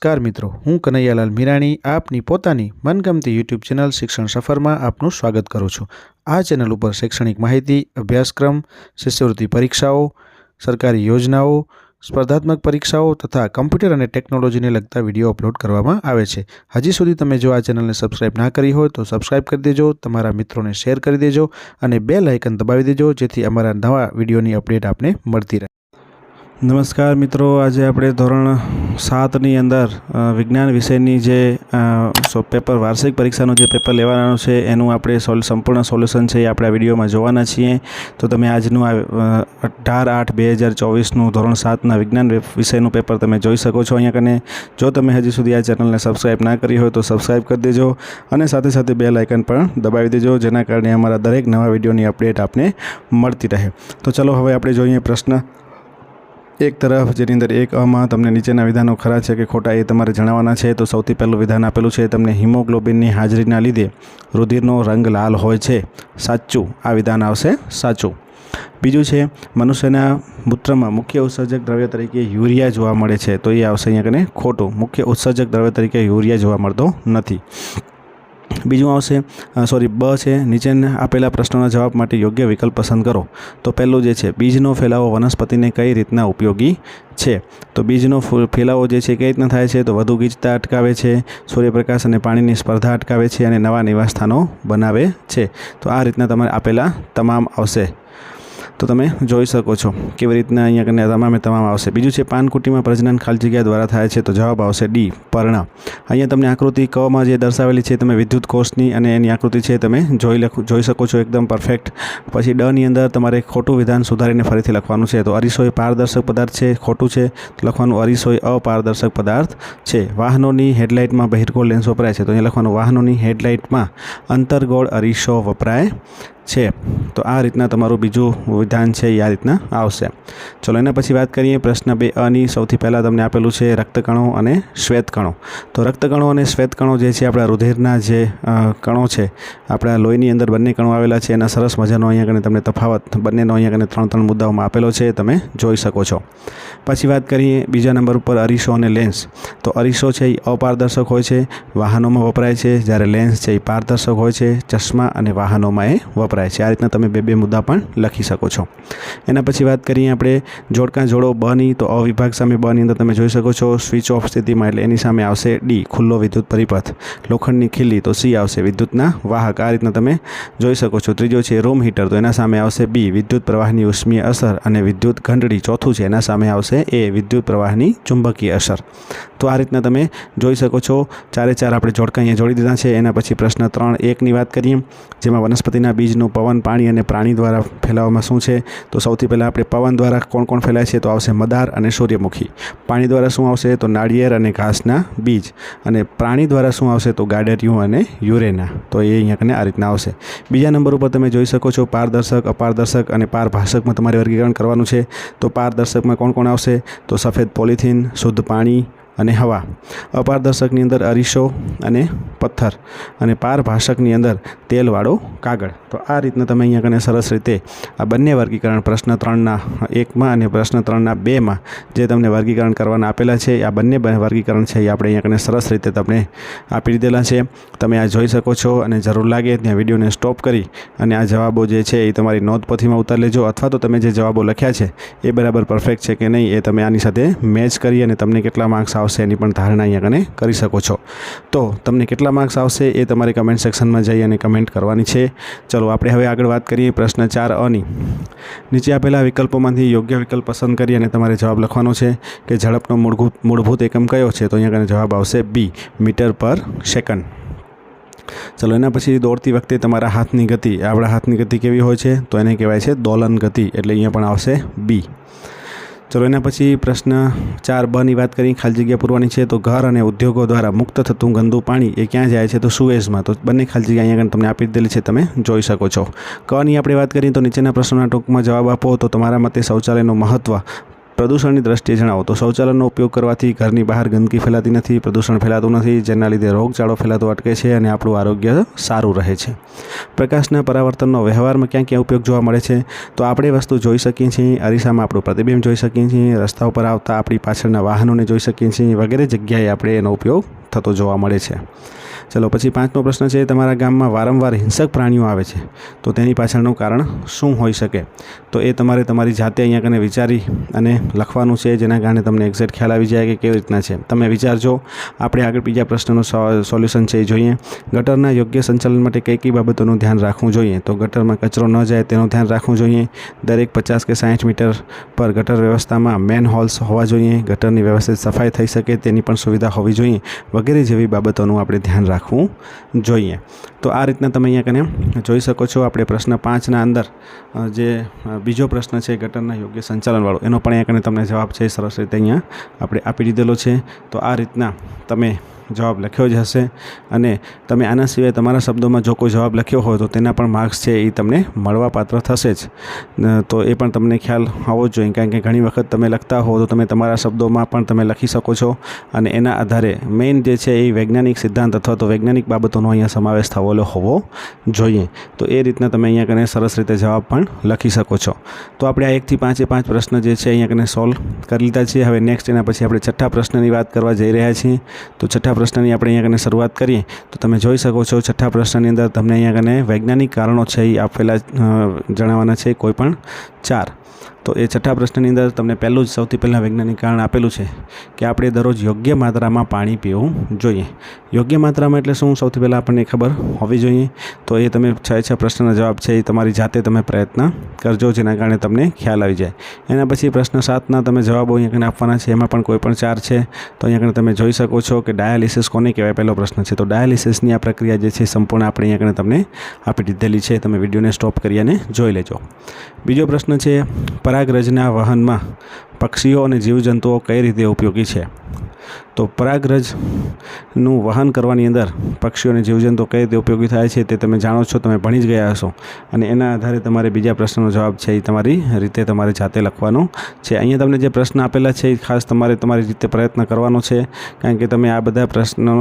નમસ્કાર મિત્રો, હું કનૈયાલાલ મીરાણી આપની પોતાની મનગમતી યુટ્યુબ ચેનલ શિક્ષણ સફરમાં આપનું સ્વાગત કરું છું। આ ચેનલ ઉપર શૈક્ષણિક માહિતી, અભ્યાસક્રમ, શિષ્યવૃત્તિ પરીક્ષાઓ, સરકારી યોજનાઓ, સ્પર્ધાત્મક પરીક્ષાઓ તથા કમ્પ્યુટર અને ટેકનોલોજીને લગતા વિડીયો અપલોડ કરવામાં આવે છે। હજી સુધી તમે જો આ ચેનલને સબસ્ક્રાઇબ ના કરી હોય તો સબસ્ક્રાઇબ કરી દેજો, તમારા મિત્રોને શેર કરી દેજો અને બેલ આઇકન દબાવી દેજો જેથી અમારા નવા વિડીયોની અપડેટ આપને મળતી રહે। નમસ્કાર મિત્રો, આજે આપણે ધોરણ 7ની અંદર વિજ્ઞાન વિષયની જે પેપર વાર્ષિક પરીક્ષાનું જે પેપર લેવાનું છે એનું આપણે સંપૂર્ણ સોલ્યુશન છે એ આપણે આ વિડીયોમાં જોવાના છીએ। તો તમે આજનું 18/8/2024નું ધોરણ 7ના વિજ્ઞાન વિષયનું પેપર તમે જોઈ શકો છો અહીંયા કને। જો તમે હજી સુધી આ ચેનલને સબસ્ક્રાઇબ ના કરી હોય તો સબસ્ક્રાઇબ કરી દેજો અને સાથે સાથે બેલ આઇકન પણ દબાવી દેજો જેના કારણે અમારા દરેક નવા વિડીયોની અપડેટ આપને મળતી રહે। તો ચલો હવે આપણે જોઈએ પ્રશ્ન एक तरफ जेनी अंदर एक अ तमने नीचेना विधानों खरा है कि खोटा ए तमारे जणाववाना छे। तो सौथी पहेलुं विधान आपेलुं छे तमने हीमोग्लोबिननी हाजरीना लीधे रुधिरनो रंग लाल होय छे, साचुं। आ विधान आवशे साचुं। बीजुं छे मनुष्यना मूत्रमां मुख्य उत्सर्जक द्रव्य तरीके यूरिया जोवा मळे छे, तो ए आवशे अहींया कने खोटुं। मुख्य उत्सर्जक द्रव्य तरीके यूरिया जोवा मळतो नथी। बीजू आवशे ब है नीचे आपेला प्रश्नों जवाब माटे योग्य विकल्प पसंद करो। तो पहलू जे छे बीजनो फैलावो वनस्पति ने कई रीतना उपयोगी है। तो बीजनो फैलावो जे छे कई रीतना थाय छे तो वधु गीचता अटकावे छे, सूर्यप्रकाश अने पाणीनी स्पर्धा अटकावे छे अने नवा निवासस्थानों बनावे छे। तो आ रीतना तमारे आपेला तमाम आवशे। तो तमे जोई सको छो केवी रीतना अहींया कने तमाम आवशे। बीजुं छे पानकुटीमां प्रजनन खाली जग्या द्वारा थाय छे, तो जवाब आवशे डी पर्ण। अहींया तमने आकृति क मां जे दर्शावेली छे तमे विद्युत कोषनी अने एनी आकृति छे तमे जोई सको छो एकदम परफेक्ट। पछी ड नी अंदर तमारे खोटुं विधान सुधारीने फरीथी लखवानुं छे। तो अरीसो ए पारदर्शक पदार्थ छे, खोटुं छे। तो लखवानुं अरीसो ए अपारदर्शक पदार्थ छे। वाहनोनी हेडलाइटमां बहिर्गोળ लेन्स वपराय छे, तो अहींया लखवानुं वाहनोनी हेडलाइटमां अंतर्गोળ अरीसो वपराय छे। तो आ रीतना तमारुं बीजું विधान है आ रीतना आवशे। चलो एना पछी बात करिए प्रश्न 2 सौथी पहला तमने आपेलुं छे रक्तकणों अने श्वेतकणों। तो रक्तकणों अने श्वेतकणों जे छे आपणा रुधिरना जे कणों छे, आपणा लोहीनी अंदर बंने कणों आवेला छे एना सरस मजानो अहींया कने तमने तफावत बंनेनो अहींया कने 3 मुद्दाओमां आपेलो छे, तमे जोई सको छो। पछी बात करिए बीजा नंबर पर अरीसो अने लेन्स। तो अरीसो छे अपारदर्शक होय छे, वाहनोमां वपराय छे, ज्यारे लेन्स छे पारदर्शक होय छे, चश्मा अने वाहनोमां ए वपराय छे। आ रीतना तमे बे मुद्दा पण लखी सको छो। एना पछी बात करिए आपणे जोड़का जोड़ो ब नी। तो अविभाग सामे ब नी अंदर तमे जोई सको छो स्विच ऑफ स्थितिमां एटले एनी सामे आवशे डी खुल्लो विद्युत परिपथ। लोखंडनी खीली तो सी आवशे विद्युतना वाहक। आ रीतना तमे जोई सको छो। त्रीजो छे रूम हीटर, तो एना सामे आवशे बी विद्युत प्रवाहनी उष्मीय असर अने विद्युत घंटड़ी। चौथुं छे एना सामे आवशे ए विद्युत प्रवाहनी चुंबकीय असर। तो आ रीतना तमे जोई सको छो। 4 आपणे जोड़का अहींया जोड़ी दीधा छे। एना पछी प्रश्न 3.1 नी वात करीए, जेमां वनस्पतिना बीजनुं पवन, पाणी अने प्राणी द्वारा फैलाववामां शुं छे। तो सौथी पहला आपणे पवन द्वारा कोण कोण फैलाय छे, तो आवशे मदार अने सूर्यमुखी। पाणी द्वारा शुं आवशे, तो नाळिયેર अने घासना बीज। अने प्राणी द्वारा शुं आवशे, तो गाडरिયું अने यूरेना। तो ए अहींया कने आ रीतना आवशे। बीजा नंबर पर तमे जोई सको छो पारदर्शक, अपारदर्शक अने पारभाषकमां तमारे वर्गीकरण करवानुं छे। तो पारदर्शकमां कोण कोण आवशे, तो सफेद पॉलिथीन, शुद्ध पाणी अने हवा। अपारदर्शकनी अंदर अरीसो अने पत्थर अने पारभाषकनी अंदर तेलवाळो कागळ। तो आ रीतना तमे अहींया कने सरस रीते आ बंने वर्गीकरण प्रश्न 3.1 मां अने प्रश्न 3.2 मां जे तमने वर्गीकरण करवाना आपेला छे, आ बंने वर्गीकरण छे आपणे अहींया कने सरस रीते तमने आपी दीधेला छे। तमे आ जोई सको छो अने जरूर लागे त्यां विडियोने स्टॉप करी अने आ जवाबो जे छे ए तमारी नोटपोथीमां उतारी लेजो, अथवा तो तमे जे जवाबो लख्या छे ए बराबर परफेक्ट छे के नहीं ए तमे आनी साथे मैच करी अने तमने केटला मार्क्स आवशे एनी पण धारणा अहींया कने करी सको छो। तो तमने केटला मार्क्स आवशे ए तमारे कमेंट सेक्शन में जई अने कमेंट करवानी छे। चलो आपणे हवे आगळ वात करीए प्रश्न 4 अ नी। नीचे आपेला विकल्पोमांथी योग्य विकल्प पसंद करी अने तमारे जवाब लखवानो छे कि झड़पनो मूलभूत एकम कयो छे। तो अहींया कने जवाब आवशे बी मीटर पर सेकंड। चलो एना पछी दौड़ती वखते तमारा हाथनी गति, आपणा हाथनी गति केवी होय छे, तो एने कहेवाय छे दोलन गति, एटले अहींया पण आवशे बी। चलो एना पछी प्रश्न 4b नी बात करी, खाली जग्या पूरवानी छे। तो घर अने उद्योगों द्वारा मुक्त थतुं गंदू पाणी ए क्यां जाय छे, तो सुएजमां। तो बंने खाली जग्या अहींया तमने आपी दीधेली छे, तमे जोई सको छो। क नी आपणे वात करीए तो नीचेना प्रश्नोना टूंकमां जवाब आपो। तो तमारा मते शौचालयनुं महत्व પ્રદૂષણની દ્રષ્ટિએ જણાવો તો શૌચાલયનો ઉપયોગ કરવાથી ઘરની બહાર ગંદકી ફેલાતી નથી, પ્રદૂષણ ફેલાતું નથી, જેના લીધે રોગચાળો ફેલાતો અટકે છે અને આપણું આરોગ્ય સારું રહે છે. પ્રકાશના પરાવર્તનનો વ્યવહારમાં ક્યાં ક્યાં ઉપયોગ જોવા મળે છે તો આપણે વસ્તુ જોઈ શકીએ છીએ, અરીસામાં આપણું પ્રતિબિંબ જોઈ શકીએ છીએ, રસ્તા ઉપર આવતા આપણી પાછળના વાહનોને જોઈ શકીએ છીએ, વગેરે જગ્યાએ આપણે એનો ઉપયોગ થતો જોવા મળે છે. ચલો પછી 5મો પ્રશ્ન છે, તમારા ગામમાં વારંવાર હિંસક પ્રાણીઓ આવે છે તો તેની પાછળનું કારણ શું હોઈ શકે? તો એ તમારે તમારી જાતે અહીંયા કને વિચારી અને લખવાનું છે, જેના કારણે તમને એક્ઝેક્ટ ખ્યાલ આવી જાય કે કેવી રીતના છે. તમે વિચારજો. આપણે આગળ બીજા પ્રશ્નનું સોલ્યુશન છે એ જોઈએ. ગટરના યોગ્ય સંચાલન માટે કઈ કઈ બાબતોનું ધ્યાન રાખવું જોઈએ? તો ગટરમાં કચરો ન જાય તેનું ધ્યાન રાખવું જોઈએ. દરેક 50 કે 60 મીટર પર ગટર વ્યવસ્થામાં મેન હોલ્સ હોવા જોઈએ. ગટરની વ્યવસ્થિત સફાઈ થઈ શકે તેની પણ સુવિધા હોવી જોઈએ, વગેરે જેવી બાબતોનું આપણે ધ્યાન રાખવું જોઈએ. તો આ રીતના તમે અહીંયા કને જોઈ શકો છો. આપણે પ્રશ્ન 5ના અંદર જે બીજો પ્રશ્ન છે ગટરના યોગ્ય સંચાલનવાળો, એનો પણ અહીંયા કને તમને જવાબ છે સરસ રીતે અહીંયા આપણે આપી દીધેલો છે. તો આ રીતના તમે જવાબ લખ્યો જ હશે અને તમે આના સિવાય તમારા શબ્દોમાં જો કોઈ જવાબ લખ્યો હોય તો તેના પણ માર્ક્સ છે એ તમને મળવાપાત્ર થશે જ. તો એ પણ તમને ખ્યાલ હોવો જ જોઈએ, કારણ કે ઘણી વખત તમે લખતા હો તો તમે તમારા શબ્દોમાં પણ તમે લખી શકો છો અને એના આધારે મેઇન જે છે એ વૈજ્ઞાનિક સિદ્ધાંત અથવા તો વૈજ્ઞાનિક બાબતોનો અહીંયા સમાવેશ થયેલો હોવો જોઈએ. તો એ રીતના તમે અહીંયા કને સરસ રીતે જવાબ પણ લખી શકો છો. તો આપણે આ 1 થી 5 પ્રશ્ન જે છે અહીંયા કને સોલ્વ કરી લીધા છે. હવે નેક્સ્ટ એના પછી આપણે છઠ્ઠા પ્રશ્નની વાત કરવા જઈ રહ્યા છીએ. તો છઠ્ઠા પ્રશ્નની આપણે અહીંયા કને શરૂઆત કરીએ તો તમે જોઈ શકો છો છઠ્ઠા પ્રશ્નની અંદર તમને અહીંયા કને વૈજ્ઞાનિક કારણો છે એ આપેલા જણાવવાના છે, કોઈ પણ 4. તો એ છઠ્ઠા પ્રશ્નની અંદર તમને પહેલું જ સૌથી પહેલાં વૈજ્ઞાનિક કારણ આપેલું છે કે આપણે દરરોજ યોગ્ય માત્રામાં પાણી પીવું જોઈએ. યોગ્ય માત્રામાં એટલે શું સૌથી પહેલાં આપણને ખબર હોવી જોઈએ. તો એ તમે 6 પ્રશ્નના જવાબ છે એ તમારી જાતે તમે પ્રયત્ન કરજો, જેના કારણે તમને ખ્યાલ આવી જાય. એના પછી પ્રશ્ન 7ના તમે જવાબો અહીંયા કને આપવાના છે, એમાં પણ કોઈ પણ 4 છે. તો અહીંયા કને તમે જોઈ શકો છો કે ડાયાલિસિસ કોને કહેવાય, પહેલો પ્રશ્ન છે. તો ડાયાલિસિસની આ પ્રક્રિયા જે છે સંપૂર્ણ આપણે અહીંયા કને તમને આપી દીધેલી છે. તમે વિડીયોને સ્ટોપ કરી અને જોઈ લેજો. બીજો પ્રશ્ન છે, પરાગરજના વહનમાં પક્ષીઓ અને જીવજંતુઓ કઈ રીતે ઉપયોગી છે? તો પરાગરજનું વહન કરવાની અંદર પક્ષીઓ અને જીવજંતુઓ કઈ રીતે ઉપયોગી થાય છે તે તમે જાણો છો, તમે ભણી જ ગયા હશો અને એના આધારે તમારે બીજા પ્રશ્નનો જવાબ છે એ તમારી રીતે તમારે જાતે લખવાનો છે. અહીંયા તમને જે પ્રશ્ન આપેલા છે એ ખાસ તમારે તમારી રીતે પ્રયત્ન કરવાનો છે, કારણ કે તમે આ બધા પ્રશ્નો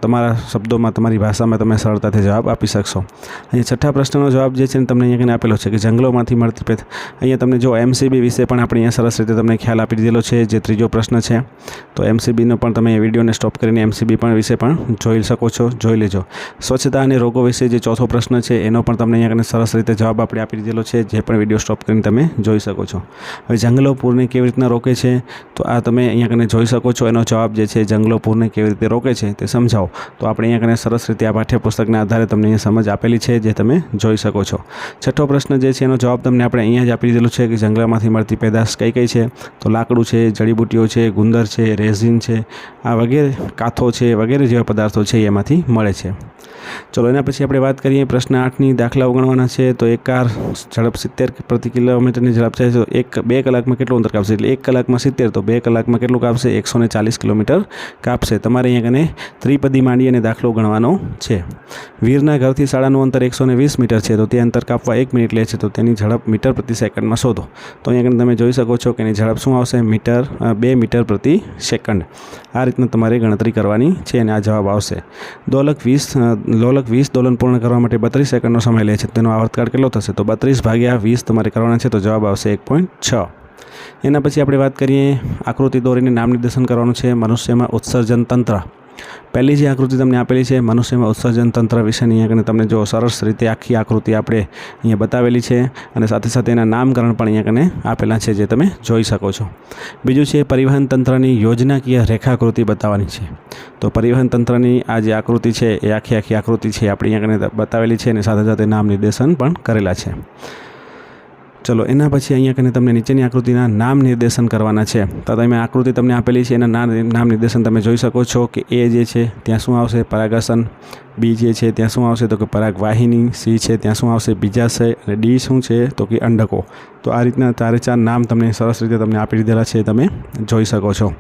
તમારા શબ્દોમાં તમારી ભાષામાં તમે સરળતાથી જવાબ આપી શકશો. અહીંયા છઠ્ઠા પ્રશ્નનો જવાબ જે છે ને તમને અહીંયા આપેલો છે કે જંગલોમાંથી મળતી અહીંયા તમને જો MCB વિશે પણ આપણે અહીંયા સરસ રીતે તમને ખ્યાલ આપી દીધેલો છે, જે ત્રીજો પ્રશ્ન છે. તો MCBનો પણ તમે વિડીયોને સ્ટોપ કરીને MCB પણ વિશે પણ જોઈ શકો છો, જોઈ લેજો. સ્વચ્છતા અને રોગો વિશે જે ચોથો પ્રશ્ન છે એનો પણ તમને અહીંયા સરસ રીતે જવાબ આપણે આપી દીધેલો છે, જે પણ વિડીયો સ્ટોપ કરીને તમે જોઈ શકો છો. હવે જંગલો પૂરને કેવી રીતના રોકે છે તો આ તમે અહીંયા કને જોઈ શકો છો. એનો જવાબ જે છે જંગલો પૂરને કેવી રીતે રોકે છે તે સમજાવો. તો આપણે અહીંયા કને સરસ રીતે આ પાઠ્યપુસ્તકના આધારે તમને અહીંયા સમજ આપેલી છે, જે તમે જોઈ શકો છો. છઠ્ઠો પ્રશ્ન જે છે એનો જવાબ તમને આપણે અહીંયા જ આપી દીધેલો છે કે જંગલમાંથી મળતી પેદાશ કઈ કઈ છે? તો લાકડું છે, જડીબુટ્ટીઓ છે, ગુંદર છે, રેઝિન છે, આ વગેરે કાથો છે, વગેરે જેવા પદાર્થો છે એમાંથી મળે છે. ચલો એના પછી આપણે વાત કરીએ પ્રશ્ન 8ની દાખલાઓ ગણવાના છે. તો એક કાર ઝડપ 70 પ્રતિ કિલોમીટરની ઝડપ છે, તો 2 કલાકમાં કેટલું અંતર કાપશે? એટલે 1 કલાકમાં 70 તો 2 કલાકમાં કેટલું કાપશે? 140 કિલોમીટર કાપશે. તમારે અહીંયા કને ત્રિપદી માંડી અને દાખલો ગણવાનો છે. વીરના ઘરથી શાળાનું અંતર 120 મીટર છે, તો તે અંતર કાપવા 1 મિનિટ લે છે, તો તેની ઝડપ મીટર પ્રતિ સેકન્ડમાં શોધો. તો અહીંયા કને તમે જોઈ શકો છો કે એની ઝડપ શું આવશે? 2 મીટર પ્રતિ સેકન્ડ. આ રીતના તમારે ગણતરી કરવાની છે અને આ જવાબ આવશે. લોલક 20 દોલન પૂર્ણ કરવા માટે 32 સેકન્ડનો સમય લે છે, તેનો આવર્તકાળ કેટલો થશે? તો 32/20 તમારે કરવાના છે, તો જવાબ આવશે 1.6. એના પછી આપણે વાત કરીએ આકૃતિ દોરીને નામ નિર્દેશન કરવાનું છે. મનુષ્યમાં ઉત્સર્જન તંત્ર, પહેલી જે આકૃતિ તમને આપેલી છે મનુષ્યમાં ઉત્સર્જન તંત્ર વિશેની અહીંયા તમને જો સરસ રીતે આખી આકૃતિ આપણે અહીંયા બતાવેલી છે અને સાથે સાથે એના નામકરણ પણ અહીંયા કને આપેલા છે, જે તમે જોઈ શકો છો. બીજું છે પરિવહન તંત્રની યોજનાકીય રેખાકૃતિ બતાવવાની છે. તો પરિવહન તંત્રની આ જે આકૃતિ છે એ આખી આકૃતિ છે આપણે અહીંયા કને બતાવેલી છે અને સાથે સાથે નામ નિર્દેશન પણ કરેલા છે. ચલો એના પછી અહીંયા કને તમને નીચેની આકૃતિના નામ નિર્દેશન કરવાના છે. તો તમે આકૃતિ તમને આપેલી છે એના નામ નિર્દેશન તમે જોઈ શકો છો કે એ જે છે ત્યાં શું આવશે? પરાગાસન. બી જે છે ત્યાં શું આવશે? તો કે પરાગવાહિની. સી છે ત્યાં શું આવશે? બીજાશય. અને ડી શું છે? તો કે અંડકો. તો આ રીતના 4 નામ તમને સરસ રીતે તમને આપી દીધેલા છે, તમે જોઈ શકો છો.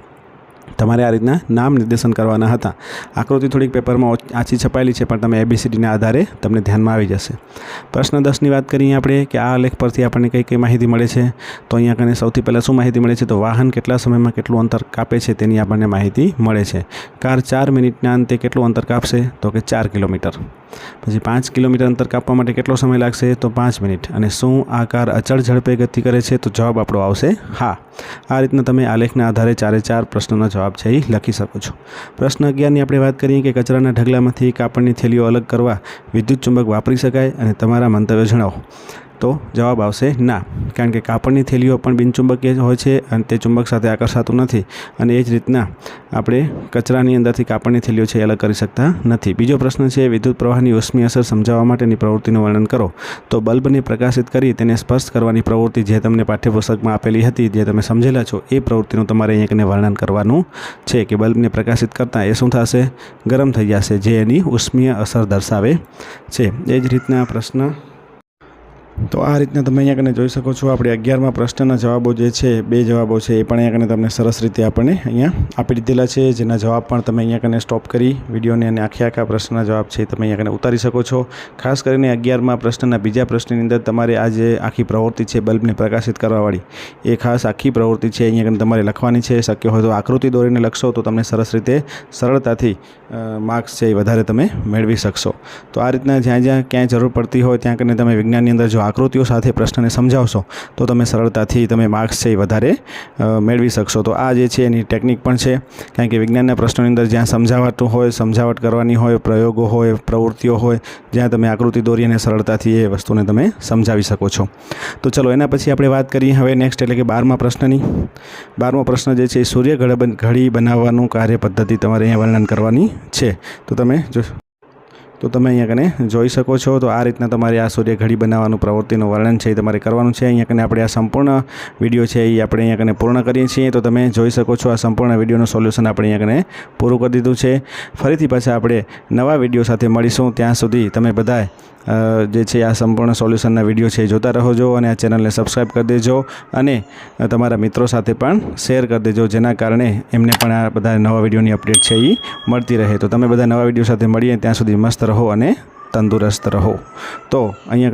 તમારે આ રીતના નામ નિર્દેશન કરવાના હતા. આકૃતિ થોડીક પેપરમાં આછી છપાયેલી છે, પણ તમે ABCDના આધારે તમને ધ્યાનમાં આવી જશે. પ્રશ્ન 10ની વાત કરીએ આપણે કે આ લેખ પરથી આપણને કઈ માહિતી મળે છે. તો અહીંયા કને સૌથી પહેલાં શું માહિતી મળે છે, તો વાહન કેટલા સમયમાં કેટલું અંતર કાપે છે તેની આપણને માહિતી મળે છે. કાર 4 મિનિટના અંતે કેટલું અંતર કાપશે, તો કે 4 કિલોમીટર. પછી 5 કિલોમીટર અંતર કાપવા માટે કેટલો સમય લાગશે, તો 5 મિનિટ. અને શું આ કાર અચળ ઝડપે ગતિ કરે છે, તો જવાબ આપણો આવશે હા. આ રીતના તમે આ લેખના આધારે 4 પ્રશ્નોનો જવાબ છે એ લખી શકો છો. પ્રશ્ન 11ની આપણે વાત કરીએ કે કચરાના ઢગલામાંથી કાપડની થેલીઓ અલગ કરવા વિદ્યુત ચુંબક વાપરી શકાય, અને તમારા મંતવ્યો જણાવો. તો જવાબ આવશે ના, કારણ કે કાપડની થેલીઓ પણ બિનચુંબકીય હોય છે અને તે ચુંબક સાથે આકર્ષાતું નથી. અને એ જ રીતના આપણે કચરાની અંદરથી કાપડની થેલીઓ છે એ અલગ કરી શકતા નથી. બીજો પ્રશ્ન છે વિદ્યુત પ્રવાહની ઉષ્મીય અસર સમજાવવા માટેની પ્રવૃત્તિનું વર્ણન કરો. તો બલ્બને પ્રકાશિત કરી તેને સ્પર્શ કરવાની પ્રવૃત્તિ જે તમને પાઠ્યપુસ્તકમાં આપેલી હતી, જે તમે સમજેલા છો, એ પ્રવૃત્તિનું તમારે અહીંયા વર્ણન કરવાનું છે કે બલ્બને પ્રકાશિત કરતાં એ શું થશે, ગરમ થઈ જશે, જે એની ઉષ્મીય અસર દર્શાવે છે. એ જ રીતના પ્રશ્ન, તો આ રીતના તમે અહીંયા કને જોઈ શકો છો. આપણે 11મા પ્રશ્નના જવાબો જે છે, 2 જવાબો છે એ પણ અહીંયા કને તમને સરસ રીતે આપણને અહીંયા આપી દીધેલા છે, જેના જવાબ પણ તમે અહીંયા કને સ્ટોપ કરી વિડીયોને અને આખા પ્રશ્નના જવાબ છે તમે અહીંયા કને ઉતારી શકો છો. ખાસ કરીને 11મા પ્રશ્નના બીજા પ્રશ્નની અંદર તમારે આ જે આખી પ્રવૃત્તિ છે બલ્બને પ્રકાશિત કરવાવાળી, એ ખાસ આખી પ્રવૃત્તિ છે અહીંયા કને તમારે લખવાની છે. શક્ય હોય તો આકૃતિ દોરીને લખશો તો તમને સરસ રીતે સરળતાથી માર્ક્સ છે એ વધારે તમે મેળવી શકશો. તો આ રીતના જ્યાં ક્યાંય જરૂર પડતી હોય ત્યાં કને તમે વિજ્ઞાનની અંદર જો આકૃતિઓ સાથે પ્રશ્નને સમજાવશો તો તમે સરળતાથી તમે માર્ક્સ છે એ વધારે મેળવી શકશો. તો આ જે છે એની ટેકનિક પણ છે, કારણ કે વિજ્ઞાનના પ્રશ્નોની અંદર જ્યાં સમજાવટ હોય, સમજાવટ કરવાની હોય, પ્રયોગો હોય, પ્રવૃત્તિઓ હોય, જ્યાં તમે આકૃતિ દોરી અને સરળતાથી એ વસ્તુને તમે સમજાવી શકો છો. તો ચલો એના પછી આપણે વાત કરીએ હવે નેક્સ્ટ, એટલે કે 12મા પ્રશ્નની. 12મો પ્રશ્ન જે છે સૂર્ય ઘડી બનાવવાનું કાર્ય પદ્ધતિ તમારે અહીંયા વર્ણન કરવાની છે. તો તમે અહીંયા કને જોઈ શકો છો. તો આ રીતના તમારે આ સૂર્ય ઘડી બનાવવાનું પ્રવૃત્તિનું વર્ણન છે એ તમારે કરવાનું છે. અહીંયા કને આપણે આ સંપૂર્ણ વિડીયો છે એ આપણે અહીંયા કને પૂર્ણ કરીએ છીએ. તો તમે જોઈ શકો છો આ સંપૂર્ણ વિડીયોનું સોલ્યુશન આપણે અહીંયા કને પૂરું કરી દીધું છે. ફરીથી પાછા આપણે નવા વિડીયો સાથે મળીશું. ત્યાં સુધી તમે બધાએ જે છે આ સંપૂર્ણ સોલ્યુશનના વિડીયો છે જોતા રહેજો, અને આ ચેનલને સબસ્ક્રાઈબ કરી દેજો, અને તમારા મિત્રો સાથે પણ શેર કરી દેજો, જેના કારણે એમને પણ આ બધા નવા વિડીયોની અપડેટ છે એ મળતી રહે. તો તમે બધા નવા વિડીયો સાથે મળીએ ત્યાં સુધી મસ્ત રહો અને તંદુરસ્ત રહો. તો અહીંયા